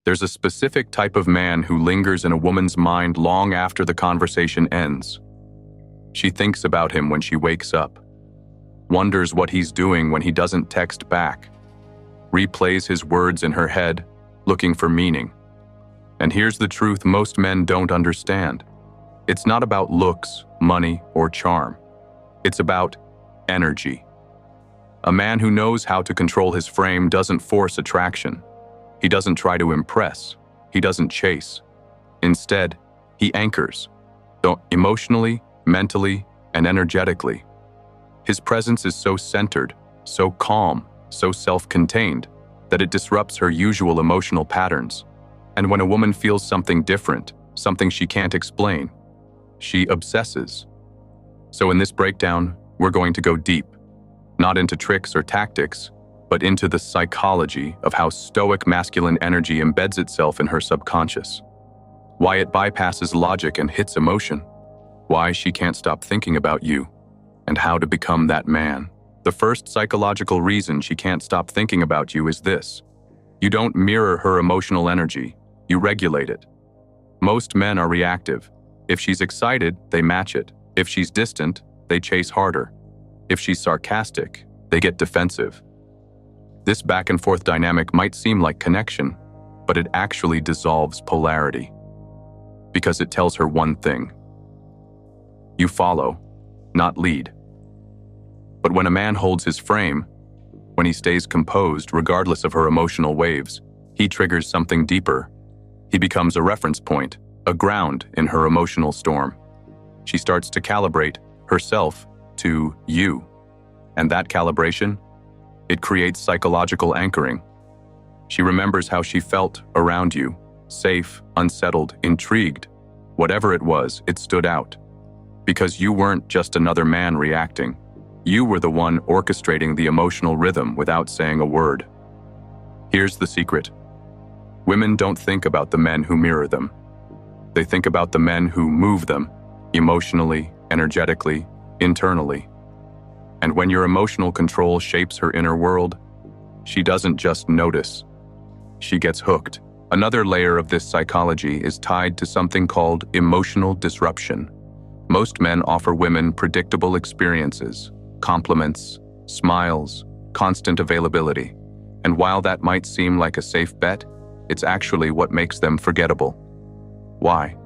There's a specific type of man who lingers in a woman's mind long after the conversation ends. She thinks about him when she wakes up, wonders what he's doing when he doesn't text back, replays his words in her head, looking for meaning. And here's the truth most men don't understand. It's not about looks, money, or charm. It's about energy. A man who knows how to control his frame doesn't force attraction. He doesn't try to impress. He doesn't chase. Instead, he anchors, emotionally, mentally, and energetically. His presence is so centered, so calm, so self-contained, that it disrupts her usual emotional patterns. And when a woman feels something different, something she can't explain, she obsesses. So in this breakdown, we're going to go deep, not into tricks or tactics, but into the psychology of how Stoic masculine energy embeds itself in her subconscious. Why it bypasses logic and hits emotion. Why she can't stop thinking about you, and how to become that man. The first psychological reason she can't stop thinking about you is this. You don't mirror her emotional energy, you regulate it. Most men are reactive. If she's excited, they match it. If she's distant, they chase harder. If she's sarcastic, they get defensive. This back and forth dynamic might seem like connection, but it actually dissolves polarity. Because it tells her one thing. You follow, not lead. But when a man holds his frame, when he stays composed regardless of her emotional waves, he triggers something deeper. He becomes a reference point, a ground in her emotional storm. She starts to calibrate herself to you. And that calibration, it creates psychological anchoring. She remembers how she felt around you, safe, unsettled, intrigued. Whatever it was, it stood out. Because you weren't just another man reacting. You were the one orchestrating the emotional rhythm without saying a word. Here's the secret. Women don't think about the men who mirror them. They think about the men who move them, emotionally, energetically, internally. And when your emotional control shapes her inner world, she doesn't just notice. She gets hooked. Another layer of this psychology is tied to something called emotional disruption. Most men offer women predictable experiences, compliments, smiles, constant availability. And while that might seem like a safe bet, it's actually what makes them forgettable. Why?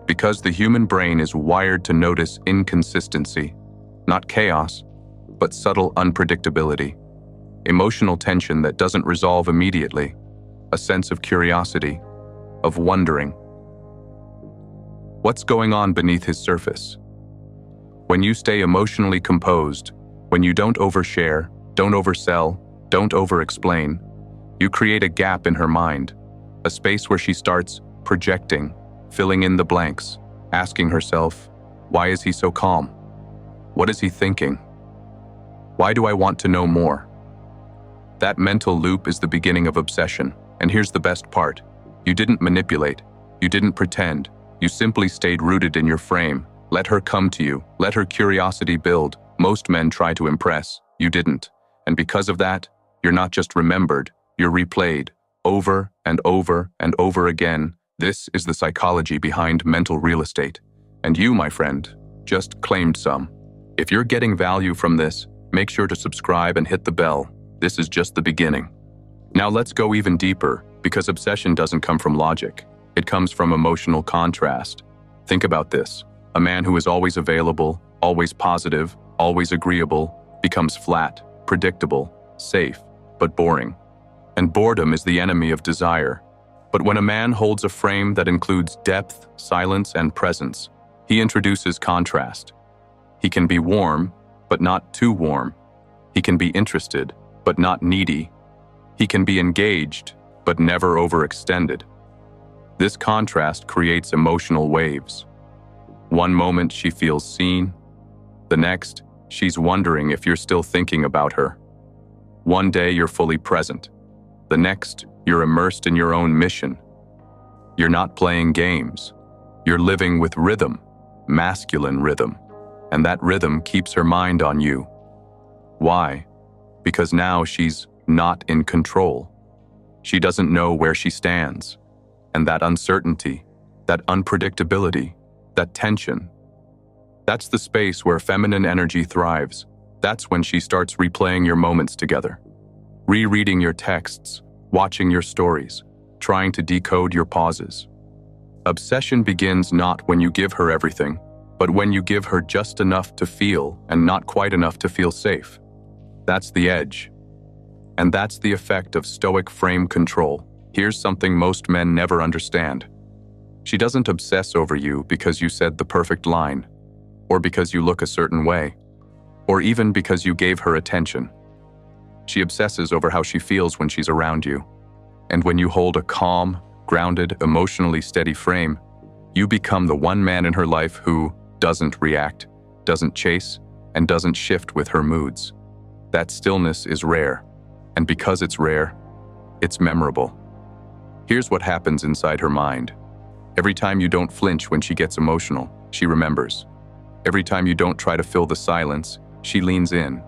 Because the human brain is wired to notice inconsistency, not chaos, but subtle unpredictability, emotional tension that doesn't resolve immediately, a sense of curiosity, of wondering. What's going on beneath his surface? When you stay emotionally composed, when you don't overshare, don't oversell, don't overexplain, you create a gap in her mind, a space where she starts projecting, filling in the blanks, asking herself, why is he so calm? What is he thinking? Why do I want to know more? That mental loop is the beginning of obsession. And here's the best part. You didn't manipulate. You didn't pretend. You simply stayed rooted in your frame. Let her come to you. Let her curiosity build. Most men try to impress. You didn't. And because of that, you're not just remembered, you're replayed over and over and over again. This is the psychology behind mental real estate. And you, my friend, just claimed some. If you're getting value from this, make sure to subscribe and hit the bell. This is just the beginning. Now let's go even deeper, because obsession doesn't come from logic. It comes from emotional contrast. Think about this. A man who is always available, always positive, always agreeable, becomes flat, predictable, safe, but boring. And boredom is the enemy of desire. But when a man holds a frame that includes depth, silence, and presence, he introduces contrast. He can be warm, but not too warm. He can be interested, but not needy. He can be engaged, but never overextended. This contrast creates emotional waves. One moment she feels seen. The next, she's wondering if you're still thinking about her. One day you're fully present. The next, you're immersed in your own mission. You're not playing games. You're living with rhythm, masculine rhythm. And that rhythm keeps her mind on you. Why? Because now she's not in control. She doesn't know where she stands. And that uncertainty, that unpredictability, that tension, that's the space where feminine energy thrives. That's when she starts replaying your moments together, rereading your texts, watching your stories, trying to decode your pauses. Obsession begins not when you give her everything, but when you give her just enough to feel and not quite enough to feel safe. That's the edge. And that's the effect of Stoic frame control. Here's something most men never understand. She doesn't obsess over you because you said the perfect line, or because you look a certain way, or even because you gave her attention. She obsesses over how she feels when she's around you. And when you hold a calm, grounded, emotionally steady frame, you become the one man in her life who doesn't react, doesn't chase, and doesn't shift with her moods. That stillness is rare, and because it's rare, it's memorable. Here's what happens inside her mind. Every time you don't flinch when she gets emotional, she remembers. Every time you don't try to fill the silence, she leans in.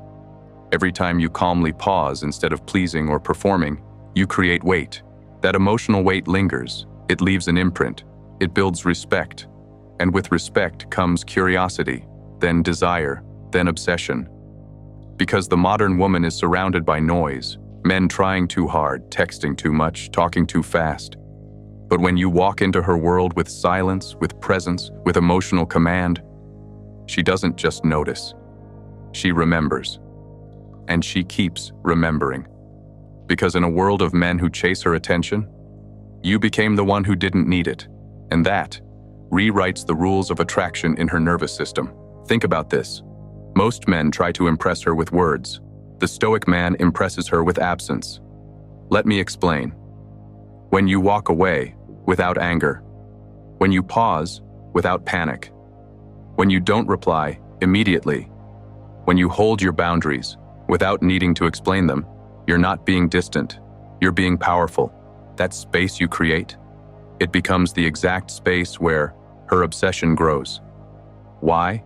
Every time you calmly pause instead of pleasing or performing, you create weight. That emotional weight lingers. It leaves an imprint. It builds respect. And with respect comes curiosity, then desire, then obsession. Because the modern woman is surrounded by noise, men trying too hard, texting too much, talking too fast. But when you walk into her world with silence, with presence, with emotional command, she doesn't just notice. She remembers. And she keeps remembering. Because in a world of men who chase her attention, you became the one who didn't need it. And that rewrites the rules of attraction in her nervous system. Think about this. Most men try to impress her with words. The Stoic man impresses her with absence. Let me explain. When you walk away, without anger. When you pause, without panic. When you don't reply, immediately. When you hold your boundaries, without needing to explain them, you're not being distant. You're being powerful. That space you create, it becomes the exact space where her obsession grows. Why?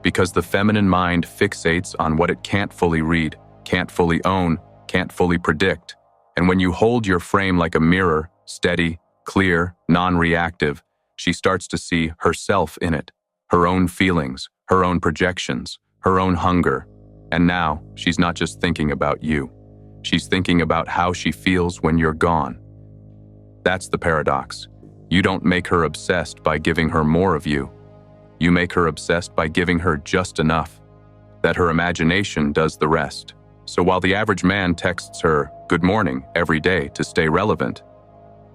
Because the feminine mind fixates on what it can't fully read, can't fully own, can't fully predict. And when you hold your frame like a mirror, steady, clear, non-reactive, she starts to see herself in it, her own feelings, her own projections, her own hunger. And now, she's not just thinking about you. She's thinking about how she feels when you're gone. That's the paradox. You don't make her obsessed by giving her more of you. You make her obsessed by giving her just enough, that her imagination does the rest. So while the average man texts her, "Good morning," every day to stay relevant,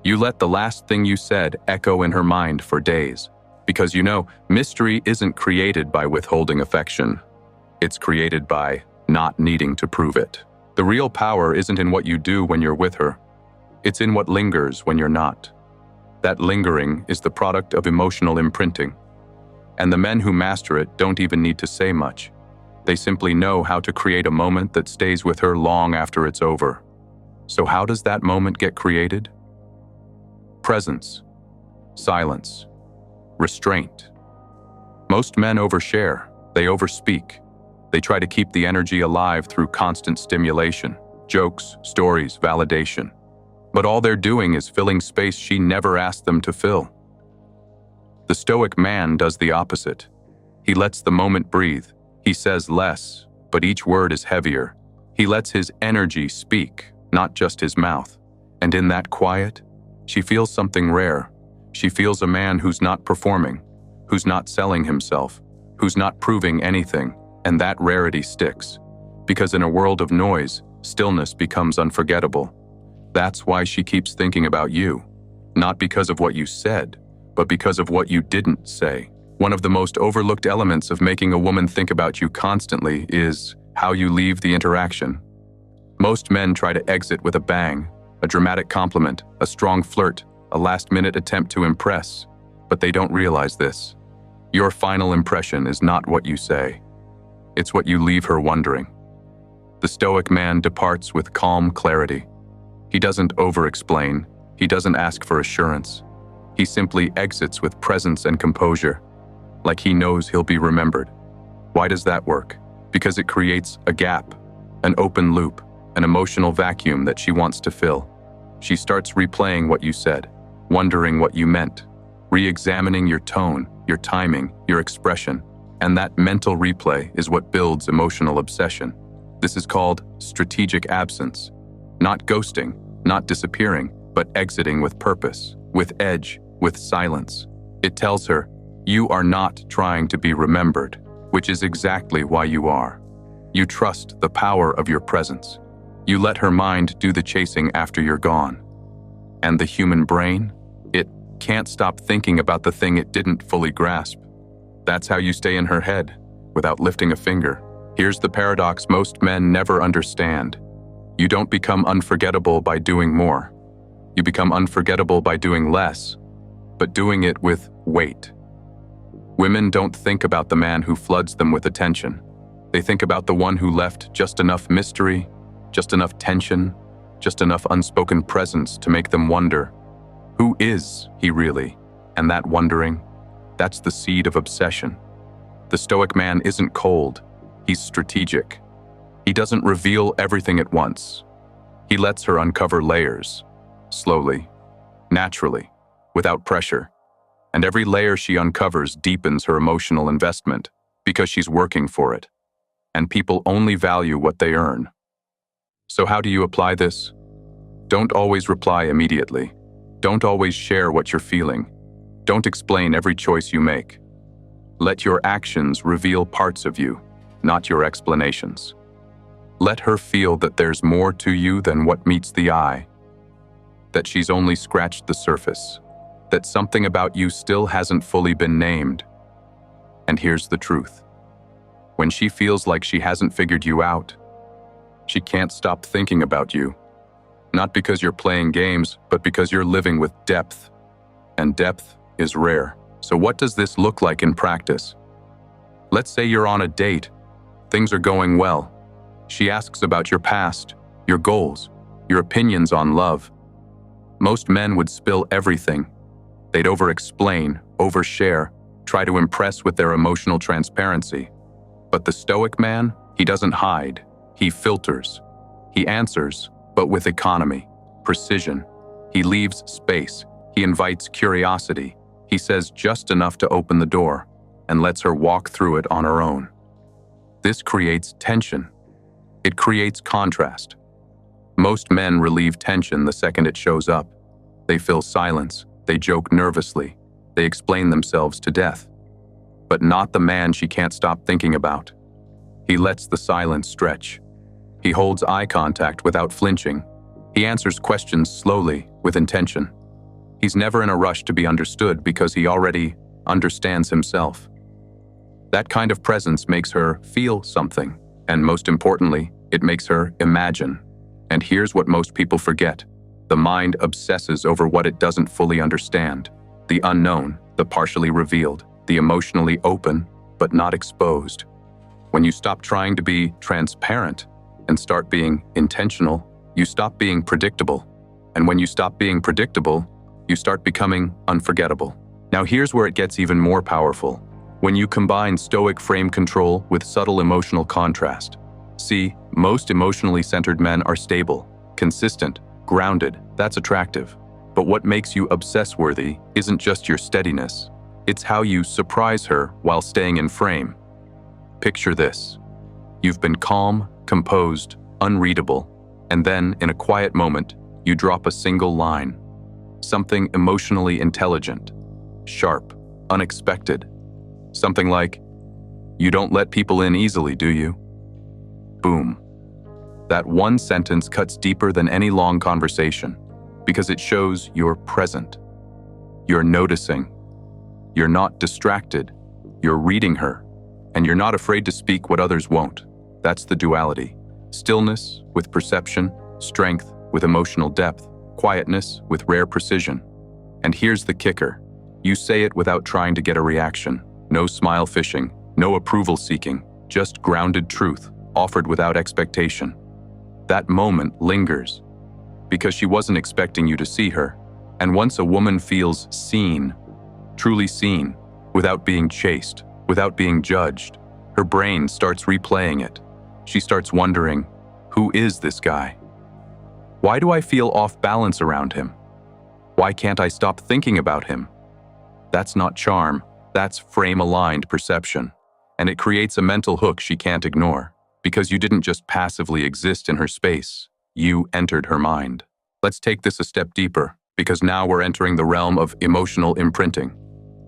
you let the last thing you said echo in her mind for days. Because you know, mystery isn't created by withholding affection. It's created by not needing to prove it. The real power isn't in what you do when you're with her. It's in what lingers when you're not. That lingering is the product of emotional imprinting. And the men who master it don't even need to say much. They simply know how to create a moment that stays with her long after it's over. So how does that moment get created? Presence, silence, restraint. Most men overshare, they overspeak. They try to keep the energy alive through constant stimulation, jokes, stories, validation. But all they're doing is filling space she never asked them to fill. The Stoic man does the opposite. He lets the moment breathe. He says less, but each word is heavier. He lets his energy speak, not just his mouth. And in that quiet, she feels something rare. She feels a man who's not performing, who's not selling himself, who's not proving anything. And that rarity sticks. Because in a world of noise, stillness becomes unforgettable. That's why she keeps thinking about you. Not because of what you said, but because of what you didn't say. One of the most overlooked elements of making a woman think about you constantly is how you leave the interaction. Most men try to exit with a bang, a dramatic compliment, a strong flirt, a last-minute attempt to impress. But they don't realize this. Your final impression is not what you say. It's what you leave her wondering. The Stoic man departs with calm clarity. He doesn't over-explain. He doesn't ask for assurance. He simply exits with presence and composure, like he knows he'll be remembered. Why does that work? Because it creates a gap, an open loop, an emotional vacuum that she wants to fill. She starts replaying what you said, wondering what you meant, re-examining your tone, your timing, your expression, and that mental replay is what builds emotional obsession. This is called strategic absence. Not ghosting, not disappearing, but exiting with purpose, with edge, with silence. It tells her, you are not trying to be remembered, which is exactly why you are. You trust the power of your presence. You let her mind do the chasing after you're gone. And the human brain? It can't stop thinking about the thing it didn't fully grasp. That's how you stay in her head, without lifting a finger. Here's the paradox most men never understand. You don't become unforgettable by doing more. You become unforgettable by doing less, but doing it with weight. Women don't think about the man who floods them with attention. They think about the one who left just enough mystery, just enough tension, just enough unspoken presence to make them wonder, who is he really? And that wondering, that's the seed of obsession. The Stoic man isn't cold, he's strategic. He doesn't reveal everything at once. He lets her uncover layers, slowly, naturally, without pressure. And every layer she uncovers deepens her emotional investment because she's working for it. And people only value what they earn. So how do you apply this? Don't always reply immediately. Don't always share what you're feeling. Don't explain every choice you make. Let your actions reveal parts of you, not your explanations. Let her feel that there's more to you than what meets the eye, that she's only scratched the surface, that something about you still hasn't fully been named. And here's the truth. When she feels like she hasn't figured you out, she can't stop thinking about you. Not because you're playing games, but because you're living with depth. And depth is rare. So what does this look like in practice? Let's say you're on a date. Things are going well. She asks about your past, your goals, your opinions on love. Most men would spill everything. They'd over-explain, overshare, try to impress with their emotional transparency. But the Stoic man, he doesn't hide. He filters. He answers, but with economy, precision. He leaves space. He invites curiosity. He says just enough to open the door and lets her walk through it on her own. This creates tension. It creates contrast. Most men relieve tension the second it shows up. They fill silence. They joke nervously. They explain themselves to death. But not the man she can't stop thinking about. He lets the silence stretch. He holds eye contact without flinching. He answers questions slowly, with intention. He's never in a rush to be understood because he already understands himself. That kind of presence makes her feel something, and most importantly, it makes her imagine. And here's what most people forget. The mind obsesses over what it doesn't fully understand. The unknown, the partially revealed, the emotionally open, but not exposed. When you stop trying to be transparent and start being intentional, you stop being predictable. And when you stop being predictable, you start becoming unforgettable. Now here's where it gets even more powerful. When you combine Stoic frame control with subtle emotional contrast. See, most emotionally centered men are stable, consistent, grounded. That's attractive. But what makes you obsess-worthy isn't just your steadiness. It's how you surprise her while staying in frame. Picture this. You've been calm, composed, unreadable, and then, in a quiet moment, you drop a single line. Something emotionally intelligent, sharp, unexpected. Something like, "You don't let people in easily, do you?" Boom. That one sentence cuts deeper than any long conversation because it shows you're present. You're noticing. You're not distracted. You're reading her. And you're not afraid to speak what others won't. That's the duality. Stillness with perception, strength with emotional depth, quietness with rare precision. And here's the kicker. You say it without trying to get a reaction. No smile fishing, no approval seeking, just grounded truth, offered without expectation. That moment lingers because she wasn't expecting you to see her. And once a woman feels seen, truly seen, without being chased, without being judged, her brain starts replaying it. She starts wondering, who is this guy? Why do I feel off balance around him? Why can't I stop thinking about him? That's not charm, that's frame-aligned perception. And it creates a mental hook she can't ignore, because you didn't just passively exist in her space, you entered her mind. Let's take this a step deeper, because now we're entering the realm of emotional imprinting.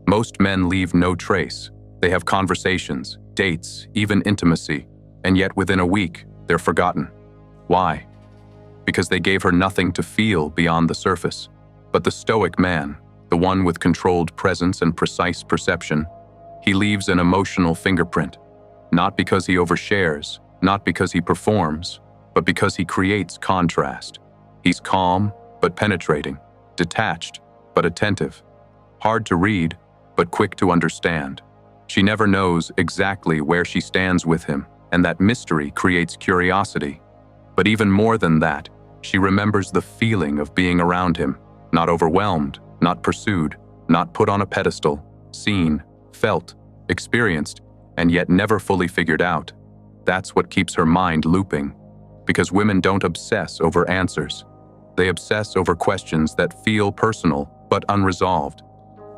Most men leave no trace. They have conversations, dates, even intimacy, and yet within a week, they're forgotten. Why? Because they gave her nothing to feel beyond the surface. But the Stoic man, the one with controlled presence and precise perception, he leaves an emotional fingerprint, not because he overshares, not because he performs, but because he creates contrast. He's calm, but penetrating, detached, but attentive, hard to read, but quick to understand. She never knows exactly where she stands with him, and that mystery creates curiosity. But even more than that, she remembers the feeling of being around him, not overwhelmed, not pursued, not put on a pedestal, seen, felt, experienced, and yet never fully figured out. That's what keeps her mind looping. Because women don't obsess over answers. They obsess over questions that feel personal but unresolved.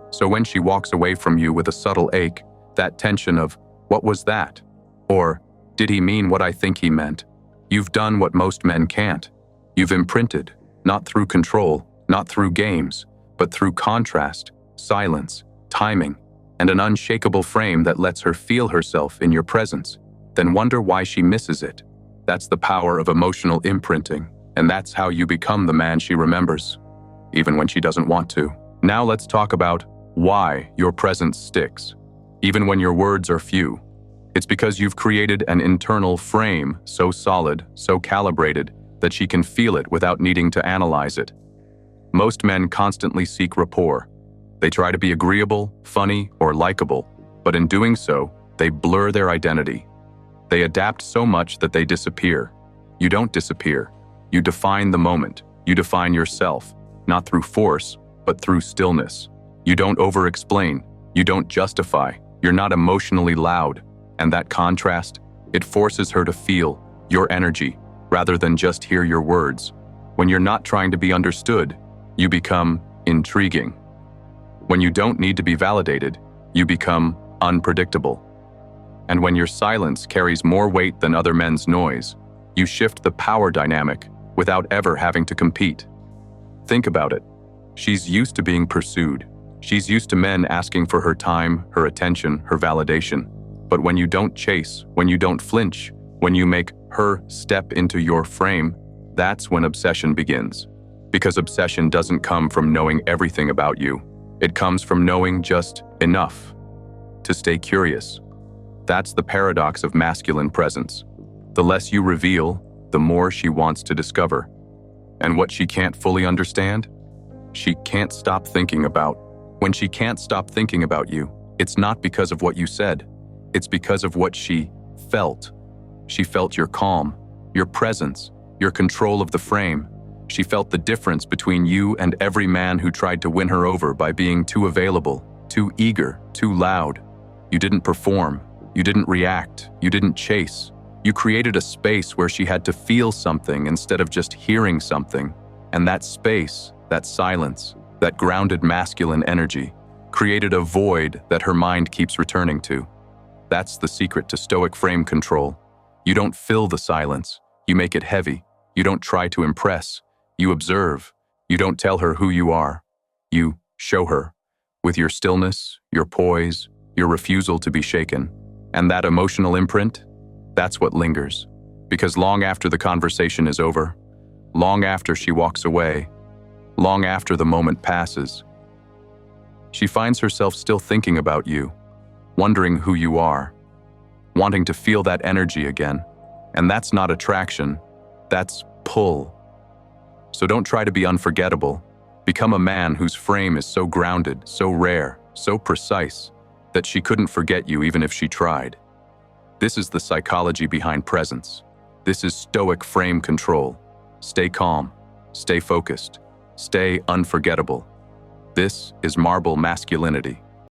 So when she walks away from you with a subtle ache, that tension of, what was that? Or, did he mean what I think he meant? You've done what most men can't. You've imprinted, not through control, not through games, but through contrast, silence, timing, and an unshakable frame that lets her feel herself in your presence. Then wonder why she misses it. That's the power of emotional imprinting, and that's how you become the man she remembers, even when she doesn't want to. Now let's talk about why your presence sticks, even when your words are few. It's because you've created an internal frame so solid, so calibrated, that she can feel it without needing to analyze it. Most men constantly seek rapport. They try to be agreeable, funny, or likable, but in doing so, they blur their identity. They adapt so much that they disappear. You don't disappear. You define the moment. You define yourself, not through force, but through stillness. You don't over-explain. You don't justify. You're not emotionally loud. And that contrast, it forces her to feel your energy rather than just hear your words. When you're not trying to be understood, you become intriguing. When you don't need to be validated, you become unpredictable. And when your silence carries more weight than other men's noise, you shift the power dynamic without ever having to compete. Think about it. She's used to being pursued. She's used to men asking for her time, her attention, her validation. But when you don't chase, when you don't flinch, when you make her step into your frame, that's when obsession begins. Because obsession doesn't come from knowing everything about you. It comes from knowing just enough to stay curious. That's the paradox of masculine presence. The less you reveal, the more she wants to discover. And what she can't fully understand? She can't stop thinking about. When she can't stop thinking about you, it's not because of what you said. It's because of what she felt. She felt your calm, your presence, your control of the frame. She felt the difference between you and every man who tried to win her over by being too available, too eager, too loud. You didn't perform. You didn't react. You didn't chase. You created a space where she had to feel something instead of just hearing something. And that space, that silence, that grounded masculine energy, created a void that her mind keeps returning to. That's the secret to Stoic frame control. You don't fill the silence. You make it heavy. You don't try to impress. You observe. You don't tell her who you are. You show her. With your stillness, your poise, your refusal to be shaken. And that emotional imprint, that's what lingers. Because long after the conversation is over, long after she walks away, long after the moment passes, she finds herself still thinking about you, wondering who you are, wanting to feel that energy again. And that's not attraction, that's pull. So don't try to be unforgettable. Become a man whose frame is so grounded, so rare, so precise, that she couldn't forget you even if she tried. This is the psychology behind presence. This is Stoic frame control. Stay calm, stay focused, stay unforgettable. This is marble masculinity.